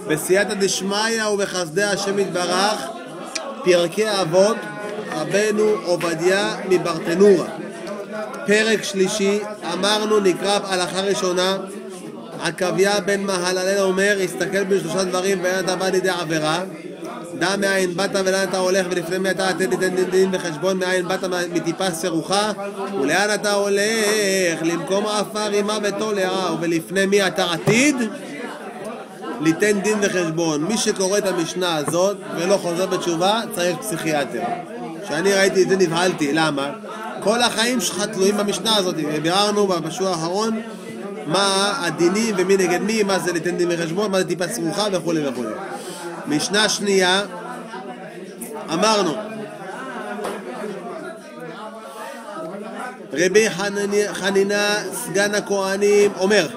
בסייעתא דשמיא ובחסדי השם יתברך, פרקי אבות, רבנו עובדיה מברטנורה. פרק שלישי, אמרנו נקרא הלכה ראשונה, עקביה בן מהללל אומר, הסתכל בשלושה דברים ואין אתה בא לידי עבירה. דע מאין באת ולאן אתה הולך ולפני מי אתה תן דין וחשבון, מאין באת מטיפה סירוחה ולאן אתה הולך, למקום עפר רימה ותולעה, ולפני מי אתה עתיד ליתן דין וחשבון. מי שקורא את המשנה הזאת ולא חוזר בתשובה צריך פסיכיאטר. כשאני ראיתי את זה נבהלתי. למה? כל החיים שלך תלויים במשנה הזאת. ביררנו בשיעור האחרון מה הדינים ומי נגד מי, מה זה ליתן דין וחשבון, מה זה טיפה סירוחה וכו' וכו'. משנה שנייה אמרנו רבי חנינה סגן הכהנים אומר,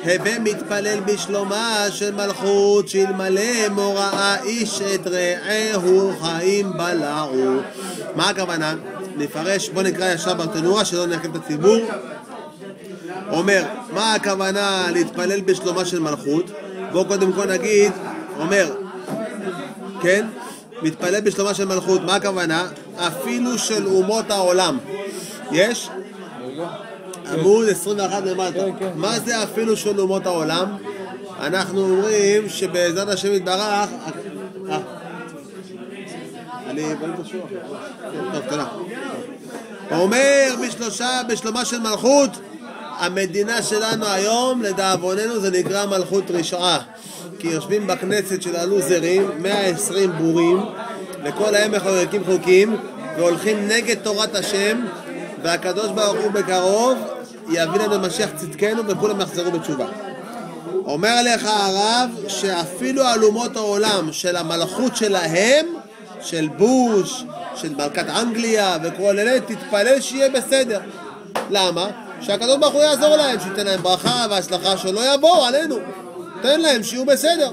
הווה מתפלל בשלומה של מלכות, שאלמלא מוראה איש את רעהו חיים בלעו. מה הכוונה? נפרש, בוא נקרא ישר ברטנורה שלא נעכב את הציבור. אומר, מה הכוונה להתפלל בשלומה של מלכות? בוא קודם כל נגיד, אומר, כן? מתפלל בשלומה של מלכות, מה הכוונה? אפילו של אומות העולם. יש? עמוד 21 למטה. מה זה אפילו של אומות העולם? אנחנו אומרים שבעזרת השם יתברך, אני בוא נתשוח. טוב, תודה. אומר בשלומה של מלכות, המדינה שלנו היום, לדאבוננו, זה נקרא מלכות רשעה. כי יושבים בכנסת של הלוזרים 120 בורים, וכל היום מחוקקים חוקים, והולכים נגד תורת השם, והקדוש ברוך הוא בקרוב יביא לנו משיח צדקנו וכולם יחזרו בתשובה. אומר לך הרב שאפילו על אומות העולם של המלכות שלהם, של בוש, של מלכת אנגליה וכל אלה, תתפלל שיהיה בסדר. למה? שהקדוש ברוך הוא יעזור להם, שייתן להם ברכה והצלחה, שלא יבואו עלינו. תן להם שיהיו בסדר.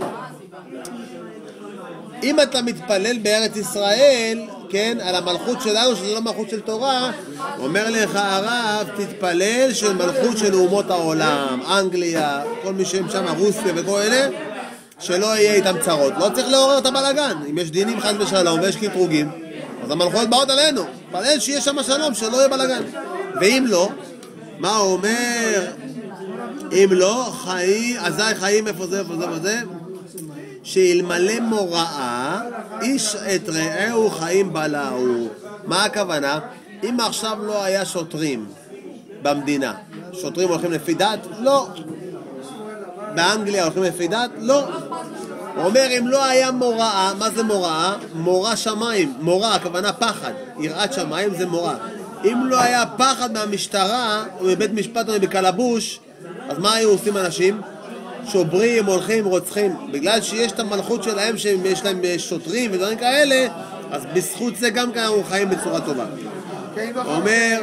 אם אתה מתפלל בארץ ישראל, כן, על המלכות שלנו, שזה לא מלכות של תורה, אומר לך הרב, תתפלל של מלכות של אומות העולם, אנגליה, כל מי שהם שם, רוסיה וכל אלה, שלא יהיה איתם צרות. לא צריך לעורר את הבלגן. אם יש דינים חס ושלום ויש קטרוגים, אז המלכות באות עלינו. תתפלל שיהיה שם שלום, שלא יהיה בלגן. ואם לא, מה הוא אומר? אם לא, חיים, אזי חיים איפה זה, איפה זה, איפה זה? שאלמלא מוראה, איש את רעהו חיים בלעו. מה הכוונה? אם עכשיו לא היה שוטרים במדינה, שוטרים הולכים לפי דת? לא. באנגליה הולכים לפי דת? לא. הוא אומר, אם לא היה מוראה, מה זה מוראה? מורא שמיים. מורא, הכוונה פחד. יראת שמיים זה מורא. אם לא היה פחד מהמשטרה, או מבית משפט או בקלבוש, אז מה היו עושים אנשים? שוברים, הולכים, רוצחים. בגלל שיש את המלכות שלהם, שיש להם שוטרים ודברים כאלה, אז בזכות זה גם כאן אנחנו חיים בצורה טובה. אומר,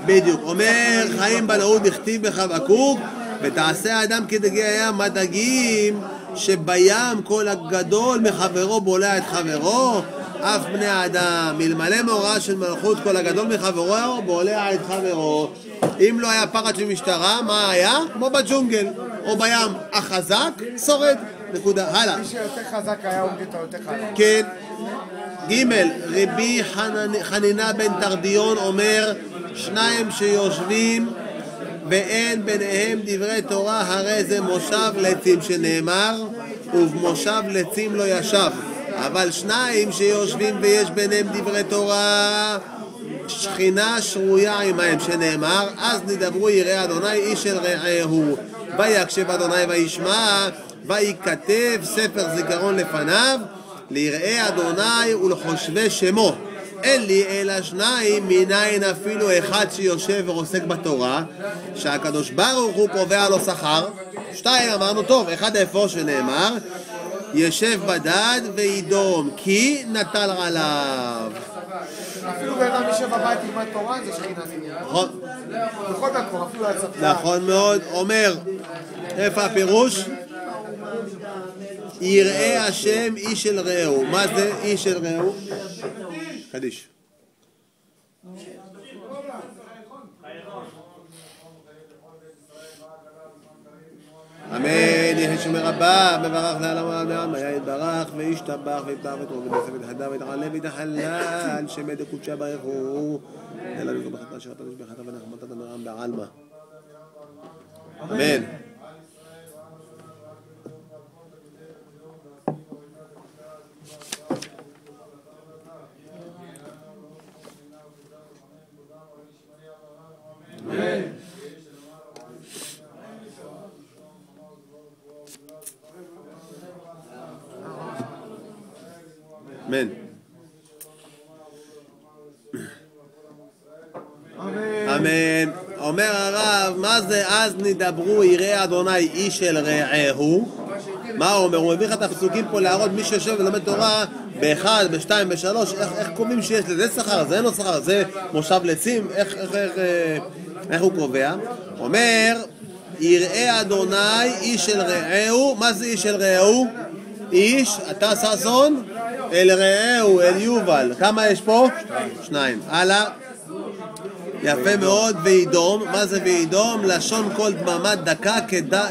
בדיוק, אומר, חיים בלעו דכתיב בחבקוק, ותעשה האדם כדגי הים, מה דגים שבים כל הגדול מחברו בולע את חברו, אף בני האדם, אלמלא מאורעה של מלכות כל הגדול מחברו בולע את חברו. אם לא היה פחד של משטרה, מה היה? כמו בג'ונגל או בים, החזק שורד. נקודה, הלאה. מי שיותר חזק היה עומד יותר חזק. כן. ג' רבי חנינה בן תרדיון אומר, שניים שיושבים ואין ביניהם דברי תורה, הרי זה מושב לצים, שנאמר ובמושב לצים לא ישב. אבל שניים שיושבים ויש ביניהם דברי תורה, שכינה שרויה עמהם, שנאמר אז נדברו יראה אדוני איש אל רעהו, ויקשב אדוני וישמע, וייכתב ספר זיכרון לפניו ליראה אדוני ולחושבי שמו. אין לי אלא שניים, מניין אפילו אחד שיושב ועוסק בתורה, שהקדוש ברוך הוא קובע לו שכר. שתיים אמרנו, טוב, אחד איפה שנאמר ישב בדד וידום כי נטל עליו. אפילו בן אדם יושב בבית עם התורה זה שכינה. נכון. בכל מקום, אפילו הצפון. נכון מאוד. אומר, איפה הפירוש? יראה השם איש אל רעהו. מה זה איש אל רעהו? קדיש. אמן. יהי שם רבה, מברך לעולם העולם, היה יתברך וישתבח ויפתח ותרוב ונעשה ותחדה ותעלה ותחלל, שמד הקודשה ברכו. אלא נזו בחטא אשר אתה נשבחת ונחמתת הנרם בעלמא. אמן. אמן. אמן. אומר הרב, מה זה אז נדברו יראה אדוני איש אל רעהו? מה הוא אומר? הוא מביא לך את הפסוקים פה להראות מי שיושב ולומד תורה באחד, בשתיים, בשלוש, איך קובעים שיש לזה שכר, זה אין לו שכר, זה מושב לצים, איך הוא קובע? אומר, יראה אדוני איש אל רעהו. מה זה איש אל רעהו? איש, אתה ששון, אל רעהו, אל יובל. כמה יש פה? שניים. הלאה. יפה מאוד. וידום. מה זה וידום? לשון כל דממה דקה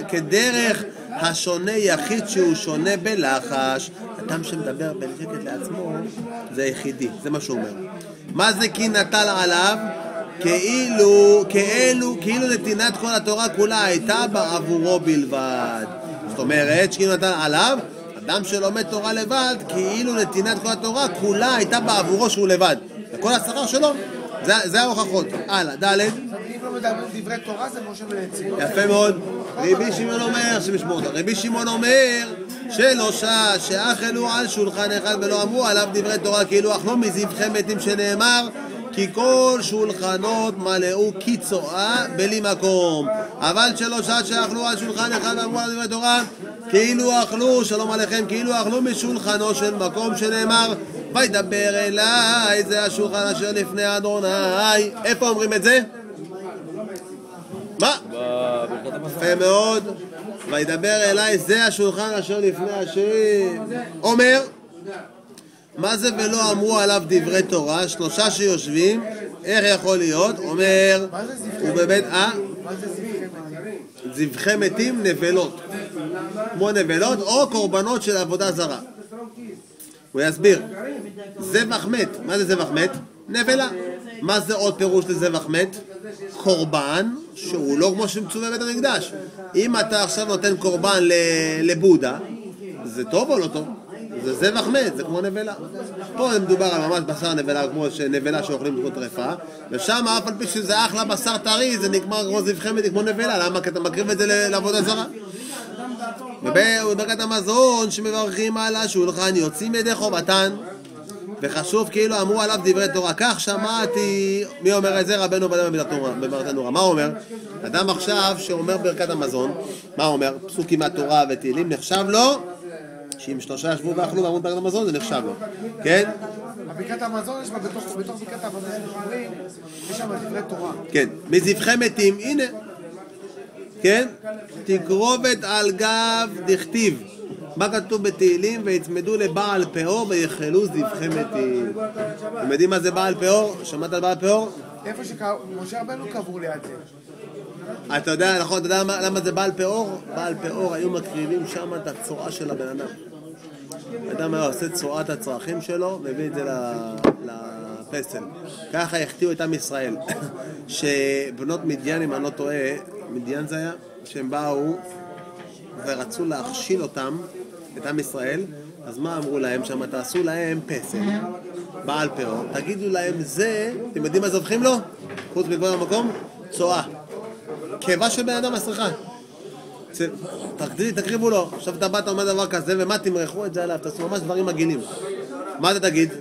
כדרך השונה יחיד שהוא שונה בלחש. אדם שמדבר בשקט לעצמו זה יחידי, זה מה שהוא אומר. מה זה כי נטל עליו? כאילו נתינת כל התורה כולה הייתה בעבורו בלבד. זאת אומרת שכאילו נטל עליו, אדם שלומד תורה לבד, כאילו נתינת כל התורה כולה הייתה בעבורו שהוא לבד. וכל השכר שלו, זה ההוכחות. הלאה, ד'. אם לא מדברים דברי תורה זה משה ולציון. יפה מאוד. רבי שמעון אומר, שמשמור אותו, רבי שמעון אומר שלושה שאכלו על שולחן אחד ולא אמרו עליו דברי תורה כאילו אכלו מזבחי מתים שנאמר כי כל שולחנות מלאו קיצואה בלי מקום. אבל שלושה שאכלו על שולחן אחד ואמרו על דברי תורה כאילו אכלו, שלום עליכם, כאילו אכלו משולחנו של מקום שנאמר וידבר אליי זה השולחן אשר לפני אדוני. איפה אומרים את זה? מה? יפה מאוד. וידבר אליי זה השולחן אשר לפני השם. אומר מה זה ולא אמרו עליו דברי תורה? שלושה שיושבים, איך יכול להיות? אומר הוא באמת זבחי מתים נבלות, כמו נבלות או קורבנות של עבודה זרה. הוא יסביר. זבח מת. מה זה זבח מת? נבלה. מה זה עוד פירוש לזבח מת? קורבן שהוא לא כמו שמצווה בבית המקדש. אם אתה עכשיו נותן קורבן לבודה, זה טוב או לא טוב? זה זבח מת, זה כמו נבלה. פה מדובר על ממש בשר נבלה, כמו נבלה שאוכלים כמו טרפה, ושם אף על פי שזה אחלה בשר טרי, זה נגמר כמו זבחי מת, כמו נבלה. למה? כי אתה מקריב את זה לעבודה זרה. ובברכת המזון שמברכים על השולחן יוצאים ידי חובתן, וחשוב כאילו אמרו עליו דברי תורה. כך שמעתי, מי אומר את זה? רבנו בברכת הנורא. מה הוא אומר? אדם עכשיו שאומר ברכת המזון, מה הוא אומר? פסוקים מהתורה ותהילים, נחשב לו שאם שלושה ישבו ואכלו ואמרו ברכת המזון זה נחשב לו, כן? ברכת המזון יש בה בתוך ברכת המזון יש שם דברי תורה. כן, מזבחי מתים, הנה, כן? תקרובת על גב דכתיב. מה כתוב בתהילים? ויצמדו לבעל פאור ויחלו זבחי מתים. אתם יודעים מה זה בעל פאור? שמעת על בעל פאור? איפה שמשה רבנו קבור ליד זה. אתה יודע, נכון, אתה יודע למה זה בעל פאור? בעל פאור היו מקריבים שם את הצועה של הבן אדם. האדם היה עושה צועת הצרכים שלו, מביא את זה לפסל. ככה החטיאו את עם ישראל. שבנות מדיין, אם אני לא טועה, מדיין זה היה, שהם באו ורצו להכשיל אותם, את עם ישראל, אז מה אמרו להם שם? תעשו להם פסל, בעל פאור, תגידו להם זה, אתם יודעים מה זובחים לו? חוץ מלבוא למקום? צועה. כאבה של בן אדם מסריחה. תקריבו לו. עכשיו אתה בא, אתה אומר דבר כזה, ומה תמרחו את זה עליו? תעשו ממש דברים מגעילים. מה אתה תגיד?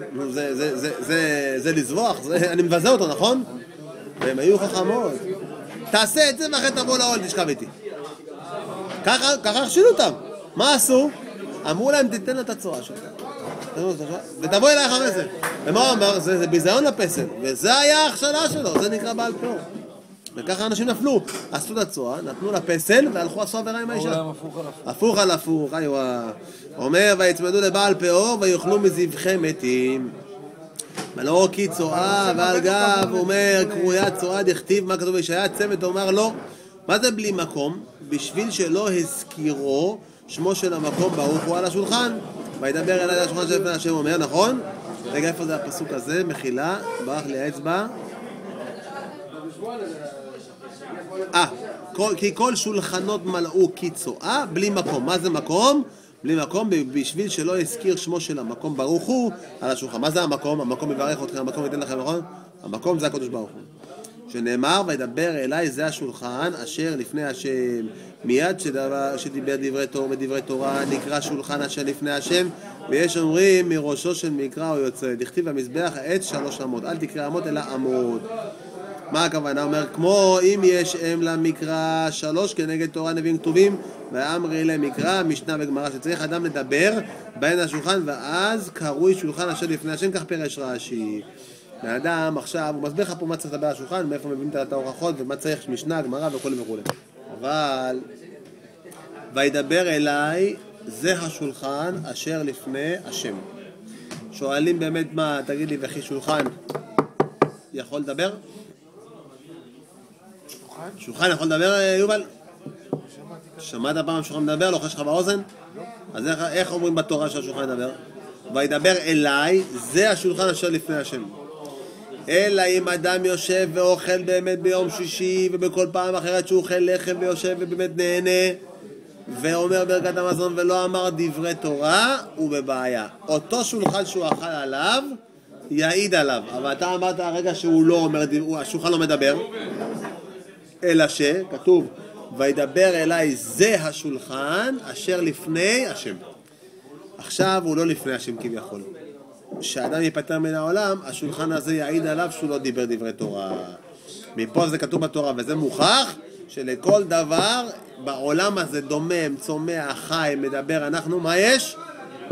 זה לזבוח, אני מבזה אותו, נכון? והם היו חכמות. תעשה את זה ואחרי תבוא לאוהל, תשכב איתי. ככה הכשילו אותם. מה עשו? אמרו להם תיתן לה את הצורה שלך ותבוא אליי אחרי זה. ומה הוא אמר? זה ביזיון לפסל, וזה היה ההכשלה שלו, זה נקרא בעל פאור. וככה אנשים נפלו, עשו את הצורה, נתנו לה פסל והלכו עשו עבירה עם האישה. הפוך על הפוך. אומר ויצמדו לבעל פאור ויאכלו מזבחי מתים. ולא כי צועה ועל גב, אומר קרויה צועה דכתיב. מה כתוב בישעיה? צמד אומר לא. מה זה בלי מקום? בשביל שלא הזכירו שמו של המקום ברוך הוא על השולחן. וידבר אליי על השולחן שלפני השם אומר, נכון? רגע, איפה זה הפסוק הזה? מחילה, ברח לי האצבע. כי כל שולחנות מלאו קיצואה, בלי מקום. מה זה מקום? בלי מקום, בשביל שלא יזכיר שמו של המקום ברוך הוא על השולחן. מה זה המקום? המקום יברך אתכם, המקום ייתן לכם, נכון? המקום זה הקדוש ברוך הוא. שנאמר, וידבר אליי זה השולחן אשר לפני השם. מיד שדיבר דברי תורה נקרא שולחן אשר לפני השם, ויש אומרים מראשו של מקרא הוא יוצא. דכתיב במזבח העץ 3 אמות, אל תקרא אמות אלא עמוד. מה הכוונה? אומר, כמו אם יש אם למקרא 3 כנגד תורה נביאים כתובים, ואמרי למקרא, משנה וגמרא, שצריך אדם לדבר בין השולחן, ואז קרוי שולחן אשר לפני השם, כך פירש רש"י. האדם עכשיו, הוא מסביר לך פה מה צריך לדבר על השולחן, מאיפה מביאים את ההוכחות, ומה צריך משנה, גמרא וכו' וכו'. אבל, וידבר אליי, זה השולחן אשר לפני השם. שואלים באמת מה, תגיד לי, וכי שולחן יכול לדבר? שולחן יכול לדבר, יובל? שמעת פעם שולחן מדבר? לא חש לך באוזן? אז איך אומרים בתורה שהשולחן ידבר? וידבר אליי, זה השולחן אשר לפני השם. אלא אם אדם יושב ואוכל באמת ביום שישי ובכל פעם אחרת שהוא אוכל לחם ויושב ובאמת נהנה ואומר ברכת המזון ולא אמר דברי תורה, הוא בבעיה. אותו שולחן שהוא אכל עליו יעיד עליו, אבל אתה אמרת הרגע שהוא לא אומר, השולחן לא מדבר, אלא שכתוב וידבר אליי זה השולחן אשר לפני השם. עכשיו הוא לא לפני השם כביכול. כשאדם ייפטר מן העולם, השולחן הזה יעיד עליו שהוא לא דיבר דברי תורה. מפה זה כתוב בתורה, וזה מוכח שלכל דבר בעולם הזה דומם, צומח, חי, מדבר, אנחנו מה יש?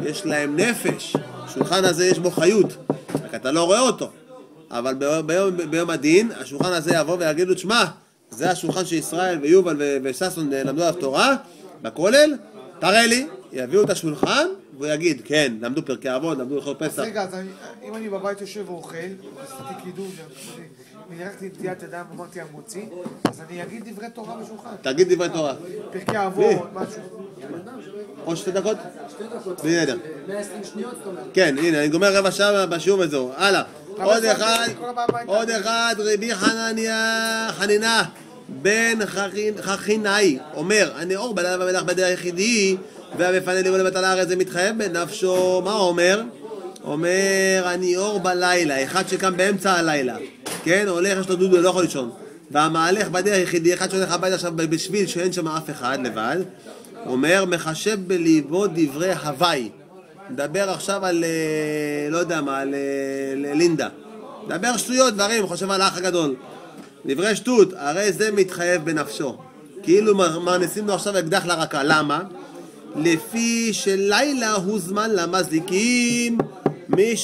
יש להם נפש. השולחן הזה יש בו חיות, רק אתה לא רואה אותו. אבל ביום הדין, השולחן הזה יבוא ויגידו, תשמע, זה השולחן שישראל ויובל וששון למדו עליו תורה, בכולל, תראה לי, יביאו את השולחן והוא יגיד, כן, למדו פרקי אבות, למדו הלכות פסח. רגע, אז אם אני בבית יושב ואוכל, עשיתי קידוש, אני הלכתי נטיית ידיים, אמרתי המוציא, אז אני אגיד דברי תורה בשולחן. תגיד דברי תורה. פרקי אבות, משהו. עוד 2 דקות? 2 דקות. בסדר. 120 שניות, זאת אומרת. כן, הנה, אני גומר רבע שעה בשיעור וזהו. הלאה. עוד אחד, רבי חנינה בן חכינאי אומר, אני אור בלילה ומלך בדרך יחידי והמפנה לבוא לבטל הארץ זה מתחייב בנפשו. מה אומר? אומר, אני אור בלילה, אחד שקם באמצע הלילה, כן, הולך, יש לו דודו, לא יכול לישון, והמהלך בדרך יחידי, אחד שהולך הביתה עכשיו בשביל שאין שם אף אחד לבד, אומר, מחשב בליבו דברי הוואי. מדבר עכשיו על, לא יודע מה, על לינדה, מדבר שטויות דברים, חושב על האח הגדול, דברי שטות, הרי זה מתחייב בנפשו, כאילו מרניסים לו עכשיו אקדח לרקה. למה? לפי שלילה הוא זמן למזיקים. מי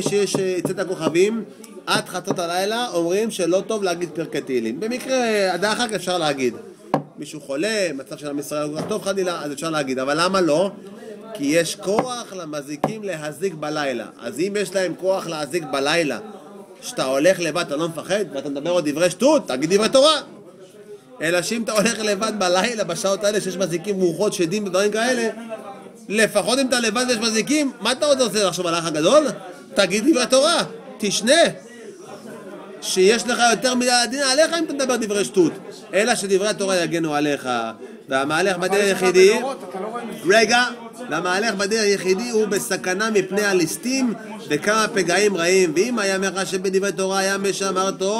שיש צאת הכוכבים עד חצות הלילה אומרים שלא טוב להגיד פרקי תהילים. במקרה הדחק אפשר להגיד, מישהו חולה, מצב של עם ישראל לא טוב חלילה, אז אפשר להגיד, אבל למה לא? כי יש כוח למזיקים להזיק בלילה. אז אם יש להם כוח להזיק בלילה, שאתה הולך לבד אתה לא מפחד ואתה מדבר עוד דברי שטות, תגיד דברי תורה. אלא שאם אתה הולך לבד בלילה בשעות האלה שיש מזיקים ורוחות שדים ודברים כאלה, לפחות אם אתה לבד ויש מזיקים, מה אתה עוד עושה עכשיו על האח הגדול? תגיד דברי תורה, תשנה, שיש לך יותר מדי הדין עליך אם אתה מדבר דברי שטות, אלא שדברי התורה יגנו עליך. והמהלך בדרך יחידי, רגע, והמהלך בדרך יחידי הוא בסכנה מפני הליסטים וכמה פגעים רעים. ואם היה מחשב בדברי תורה היה משמרתו.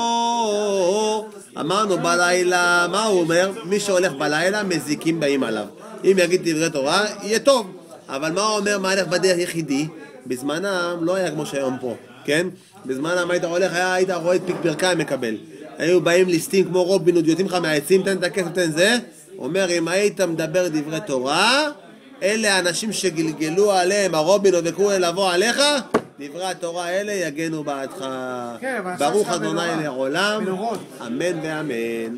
אמרנו בלילה, מה הוא אומר? מי שהולך בלילה מזיקים באים עליו. אם יגיד דברי תורה יהיה טוב. אבל מה הוא אומר מהלך בדרך יחידי? בזמנם לא היה כמו שהיום פה, כן? בזמנם היית הולך, היית רואה את פיק פרקיים מקבל, היו באים ליסטים כמו רובין הוד, יוצאים לך מהעצים, תן את הכסף, תן זה. אומר, אם היית מדבר דברי תורה, אלה האנשים שגלגלו עליהם הרובין הוד וכו' לבוא עליך, דברי התורה האלה יגנו בעדך. ברוך אדוני לעולם, אמן ואמן.